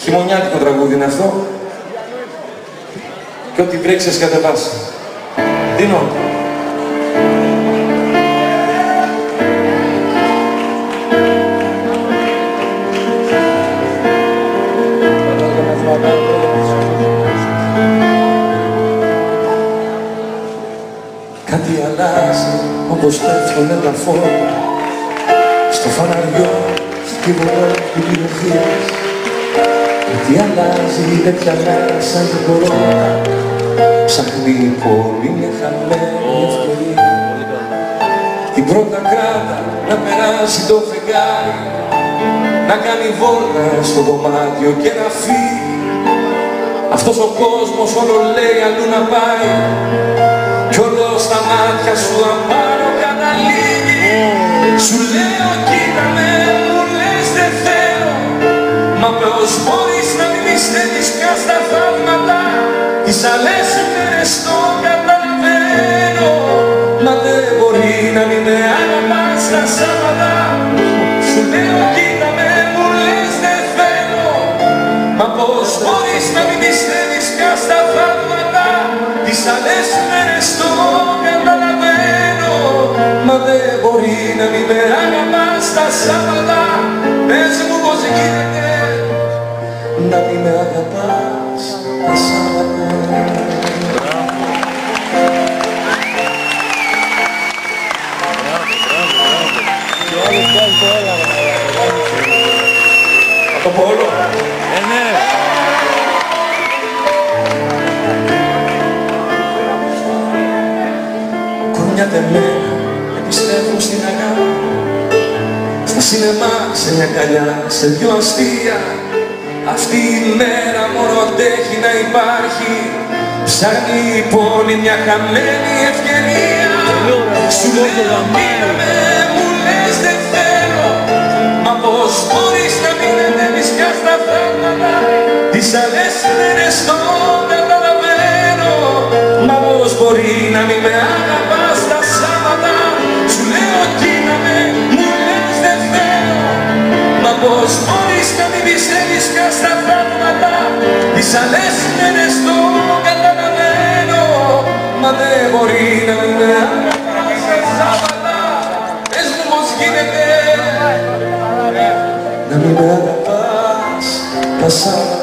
Χειμωνιάτικο τραγούδι είναι αυτό. Και ό,τι βρέξει ας κατεβάσει. Δίνω. Κάτι αλλάζει όπως πέφτουνε τα φώτα στο φαναριό, στη βορρά του περιοχής. Κάτι αλλάζει τέτοια μέρα σαν την κορώνα. Ψάχνει η πόλη μια χαμένη ευκαιρία. Την πρώτα κράτα να περάσει το φεγγάρι, να κάνει βόλτα στο δωμάτιο και να φύγει. Αυτός ο κόσμος όλο λέει αλλού να πάει κι όλο στα μάτια σου απάνω καταλήγει. Σου λέω κοίτα με, μου λες δεν θέλω, μα πώς μπορείς να μην πιστεύεις πια στα θαύματα. Τις άλλες μέρες το καταλαβαίνω, μα δεν μπορεί να μην με αγαπάς τα Σάββατα. Σου λέω κοίτα με, μου λες δεν θέλω, μα πώς μπορείς να μην πιστεύεις πια στα θαύματα. Τις άλλες μέρες το καταλαβαίνω, μα δεν μπορεί να μην με αγαπάς τα Σάββατα. Πες μου πως γίνεται να μην με αγαπάς τα Σάββατα. Θα το πω όλο. Ναι. Κορμιά τεμένα επιστρέφουν στην αγάπη, στα σινεμά, σε μια καλιά, σε δυο αστεία. Αυτή η μέρα μόνο αντέχει να υπάρχει. Ψάχνει η πόλη μια χαμένη ευκαιρία. Σου λέω μείναμε, μου λες δεν θέλω, μα πώς μπορείς να μην ανέβεις πια στα θαύματα. Τις άλλες μέρες το καταλαβαίνω, μα πώς μπορεί να μην με αγαπάς τα Σάββατα. Σου λέω κοίτα με, μου λες δεν θέλω, μα πώς μπορείς να μην πιστεύεις πια στα θαύματα. Τις άλλες μέρες το καταλαβαίνω, μα δεν μπορεί να μην με αγαπάς τα Σάββατα. Πες μου πως γίνεται να μην με αγαπάς τα Σάββατα.